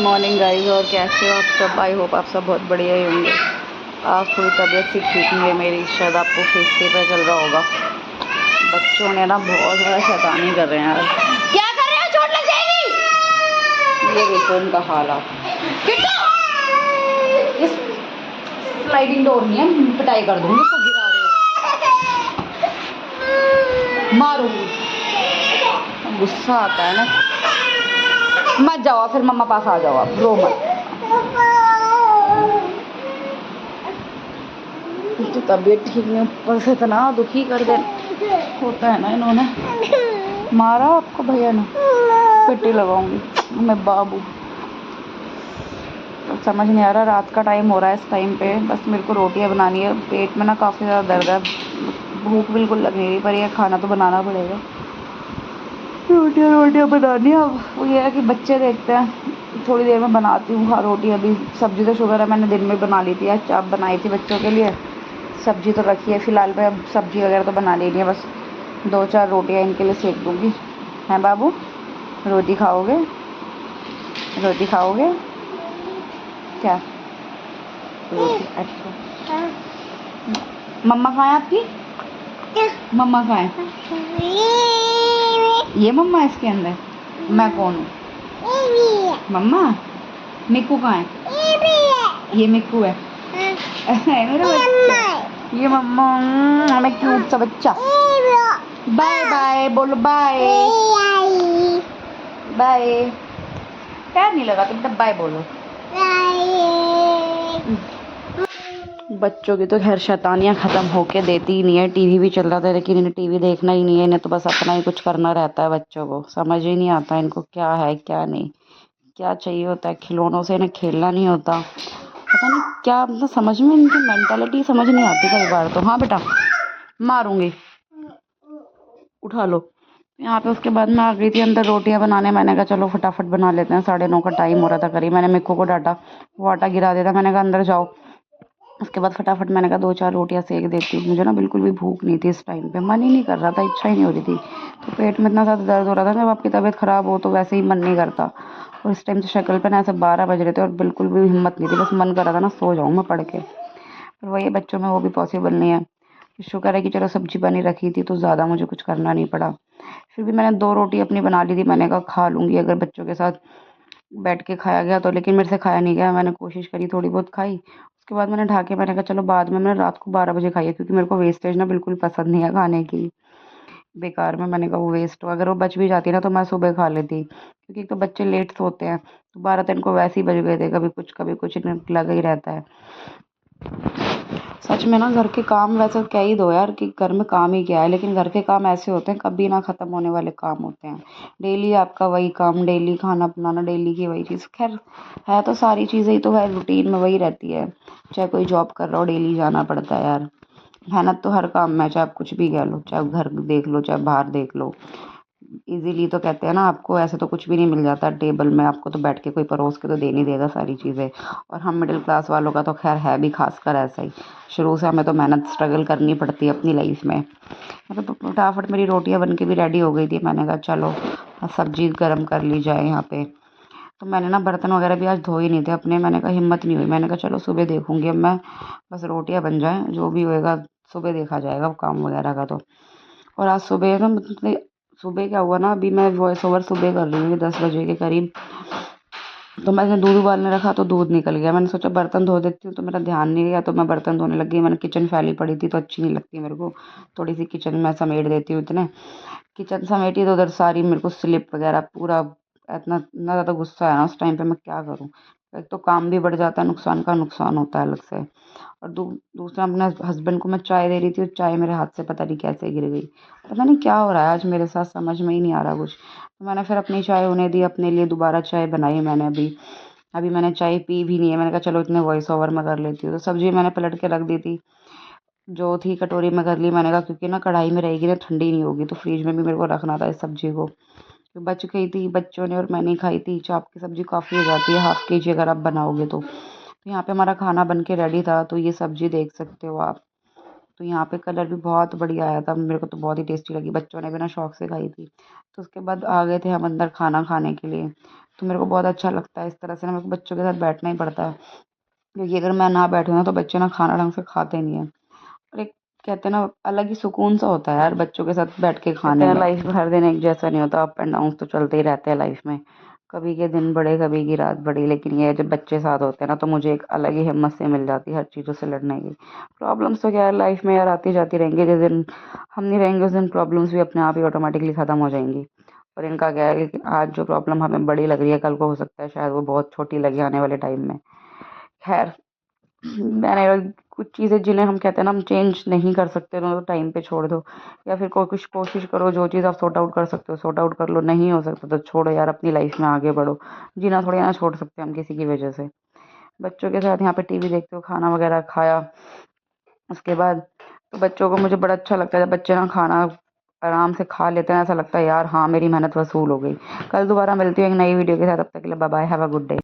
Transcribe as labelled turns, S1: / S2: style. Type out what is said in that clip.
S1: Morning guys. और कैसे हो आप सब? आई होप आप सब बहुत बढ़िया ही होंगे। आज थोड़ी तबीयत सी ठीक नहीं है मेरी, शायद आपको फेस से पता चल रहा होगा। बच्चों ने ना बहुत ज़्यादा शैतानी कर रहे हैं यार। क्या कर रहे हो? चोट लग जाएगी। ये देखो उनका हालात। इस स्लाइडिंग डोर नहीं है, पिटाई कर दूंगी इसको, गिरा रहे हो, मारूंगी। गुस्सा आता है ना। मत जाओ, फिर मम्मा पास आ जाओ, आप रो मत। तो तबीयत ठीक नहीं, ऊपर से इतना दुखी कर दे होता है ना इन्होंने। मारा आपको भैया ने? पिट्टी लगाऊंगी मैं बाबू। तो समझ नहीं आ रहा, रात का टाइम हो रहा है इस टाइम पे, बस मेरे को रोटियां बनानी है। पेट में ना काफ़ी ज़्यादा दर्द है, भूख बिल्कुल लग नहीं रही, पर यह खाना तो बनाना पड़ेगा। रोटियां बनानी है। अब वो ये है कि बच्चे देखते हैं, थोड़ी देर में बनाती हूँ। हाँ रोटी अभी, सब्जी तो शुगर है मैंने दिन में बना ली थी, आज चाप बनाई थी बच्चों के लिए। सब्जी तो रखी है फ़िलहाल पे, अब सब्जी वगैरह तो बना लेनी है, बस 2-4 रोटियाँ इनके लिए सेक दूँगी। हैं बाबू, रोटी खाओगे? रोटी खाओगे क्या? रोटी, अच्छा। मम्मा कहाँ है आपकी? मम्मा कहाँ है? ये मम्मा है इसके अंदर? मैं कौन हूँ? मम्मा। मिक्कू कहाँ है? ये मिक्कू है। मेरा बच्चा, ये मम्मा। मैं क्यूट सा बच्चा। बाय बाय बोलो, बाय बाय। पैर नहीं लगा तुम, तब बाय बोलो। बच्चों की तो खैर शैतानियाँ ख़त्म होके देती ही नहीं है। टीवी भी चल रहा था लेकिन इन्हें टीवी देखना ही नहीं है, इन्हें तो बस अपना ही कुछ करना रहता है। बच्चों को समझ ही नहीं आता इनको क्या है क्या नहीं, क्या चाहिए होता है। खिलौनों से इन्हें खेलना नहीं होता, पता नहीं क्या, मतलब समझ में इनकी मेंटालिटी समझ नहीं आती कई बार तो। हाँ बेटा, मारूंगी, उठा लो। यहाँ पे उसके बाद मैं आ गई थी अंदर रोटियां बनाने। मैंने कहा चलो फटाफट बना लेते हैं, 9:30 का टाइम हो रहा था करीब। मैंने मिक्कू को डांटा, वो आटा गिरा देता। मैंने कहा अंदर जाओ। उसके बाद फटाफट मैंने कहा 2-4 रोटियां सेक देती हूँ। मुझे ना बिल्कुल भी भूख नहीं थी इस टाइम पे, मन ही नहीं कर रहा था, इच्छा ही नहीं हो रही थी। तो पेट में इतना ज़्यादा दर्द हो रहा था, जब आपकी तबीयत ख़राब हो तो वैसे ही मन नहीं करता। और इस टाइम से शक्ल पे ना ऐसे 12 बज रहे थे और बिल्कुल भी हिम्मत नहीं थी, बस मन कर रहा था ना सो जाऊँ मैं पढ़ के। पर वही बच्चों में वो भी पॉसिबल नहीं है। शुक्र है कि चलो सब्जी बनी रखी थी तो ज़्यादा मुझे कुछ करना नहीं पड़ा। फिर भी मैंने 2 रोटी अपनी बना ली थी, मैंने कहा खा लूँगी अगर बच्चों के साथ बैठ के खाया गया तो, लेकिन मेरे से खाया नहीं गया। मैंने कोशिश करी, थोड़ी बहुत खाई। उसके बाद मैंने ढा के, मैंने कहा चलो बाद में। मैंने रात को 12 बजे खाई है क्योंकि मेरे को वेस्टेज ना बिल्कुल पसंद नहीं है खाने की, बेकार में। मैंने कहा वो वेस्ट हो, अगर वो बच भी जाती ना तो मैं सुबह खा लेती, क्योंकि एक तो बच्चे लेट सोते हैं तो 12 तो इनको वैसे ही बज गए थे, कभी कुछ इन्हें लगा ही रहता है। सच में ना घर के काम, वैसे कह ही दो यार कि घर में काम ही क्या है, लेकिन घर के काम ऐसे होते हैं कभी ना ख़त्म होने वाले काम होते हैं। डेली आपका वही काम, डेली खाना बनाना, डेली की वही चीज़। खैर है तो सारी चीज़ें ही तो है, रूटीन में वही रहती है। चाहे कोई जॉब कर रहा हो, डेली जाना पड़ता है यार। मेहनत तो हर काम में, चाहे आप कुछ भी कह लो, चाहे आप घर देख लो चाहे बाहर देख लो। इजीली तो कहते हैं ना, आपको ऐसे तो कुछ भी नहीं मिल जाता टेबल में, आपको तो बैठ के कोई परोस के तो दे नहीं देगा सारी चीज़ें। और हम मिडिल क्लास वालों का तो खैर है भी खासकर ऐसा ही, शुरू से हमें तो मेहनत स्ट्रगल करनी पड़ती है अपनी लाइफ में। मतलब फटाफट मेरी रोटियां बन के भी रेडी हो गई थी। मैंने कहा चलो सब्जी गर्म कर ली जाए यहाँ पे। तो मैंने ना बर्तन वगैरह भी आज धो ही नहीं थे अपने, मैंने कहा हिम्मत नहीं हुई। मैंने कहा चलो सुबह देखूंगी अब मैं, बस रोटियां बन जाएं, जो भी होएगा सुबह देखा जाएगा काम वगैरह का तो। और आज सुबह ना, मतलब सुबह क्या हुआ ना, अभी मैं वॉइस ओवर सुबह कर रही हूँ 10 बजे के करीब। तो मैंने दूध उबालने रखा तो दूध निकल गया। मैंने सोचा बर्तन धो देती हूँ, तो मेरा ध्यान नहीं गया, तो मैं बर्तन धोने लग गई। मैंने किचन फैली पड़ी थी तो अच्छी नहीं लगती मेरे को, थोड़ी सी किचन में समेट देती हूँ। इतने किचन समेटी तो उधर सारी मेरे को स्लिप वगैरह पूरा, इतना ज़्यादा गुस्सा है ना उस टाइम पे, मैं क्या करूँ। एक तो काम भी बढ़ जाता है, नुकसान का नुकसान होता है अलग से। और दूसरा, अपने हस्बैंड को मैं चाय दे रही थी और चाय मेरे हाथ से पता नहीं कैसे गिर गई। पता नहीं क्या हो रहा है आज मेरे साथ, समझ में ही नहीं आ रहा कुछ। तो मैंने फिर अपनी चाय उन्हें दी, अपने लिए दोबारा चाय बनाई मैंने। अभी अभी मैंने चाय पी भी नहीं है, मैंने कहा चलो इतने वॉइस ओवर में कर लेती हूँ। तो सब्जी मैंने पलट के रख दी थी, जो थी कटोरी में कर ली। मैंने कहा क्योंकि ना कढ़ाई में रहेगी ना ठंडी नहीं होगी, तो फ्रिज में भी मेरे को रखना था इस सब्जी को। तो बच गई थी, बच्चों ने और मैंने ही खाई थी। चाप की सब्जी काफ़ी हो जाती है, हाफ के जी अगर आप बनाओगे तो। यहाँ पे हमारा खाना बन के रेडी था, तो ये सब्जी देख सकते हो आप। तो यहाँ पे कलर भी बहुत बढ़िया आया था, मेरे को तो बहुत ही टेस्टी लगी, बच्चों ने भी ना शौक से खाई थी। तो उसके बाद आ गए थे हम अंदर खाना खाने के लिए। तो मेरे को बहुत अच्छा लगता है इस तरह से ना, मेरे को बच्चों के साथ बैठना ही पड़ता है, क्योंकि अगर मैं ना बैठूँ ना तो बच्चे ना खाना ढंग से खाते नहीं हैं। और एक कहते हैं ना अलग ही सुकून सा होता है यार बच्चों के साथ बैठ के खाने में। लाइफ में हर दिन एक जैसा नहीं होता, अप एंड डाउन तो चलते ही रहते हैं लाइफ में, कभी के दिन बड़े कभी की रात बड़ी, लेकिन ये जब बच्चे साथ होते हैं ना तो मुझे एक अलग ही हिम्मत से मिल जाती है हर चीज़ों से लड़ने की। प्रॉब्लम्स तो क्या है लाइफ में यार आती जाती रहेंगी, जिस दिन हम नहीं रहेंगे उस दिन प्रॉब्लम्स भी अपने आप ही ऑटोमेटिकली ख़त्म हो जाएंगी। और इनका क्या है कि आज जो प्रॉब्लम हमें बड़ी लग रही है कल को हो सकता है शायद वो बहुत छोटी लगे आने वाले टाइम में। खैर, मैंने कुछ चीज़ें जिन्हें हम कहते हैं ना हम चेंज नहीं कर सकते तो टाइम पे छोड़ दो, या फिर कोशिश कोशिश करो जो चीज़ आप सॉर्ट आउट कर सकते हो सॉर्ट आउट कर लो, नहीं हो सकता तो छोड़ो यार, अपनी लाइफ में आगे बढ़ो। जीना थोड़ी ना छोड़ सकते हम किसी की वजह से। बच्चों के साथ यहाँ पे टीवी देखते हो, खाना वगैरह खाया उसके बाद, तो बच्चों को मुझे बड़ा अच्छा लगता है जब बच्चे ना खाना आराम से खा लेते हैं, ऐसा लगता है यार हाँ मेरी मेहनत वसूल हो गई। कल दोबारा मिलती हूँ एक नई वीडियो के साथ, तब तक के लिए bye bye, have a good day.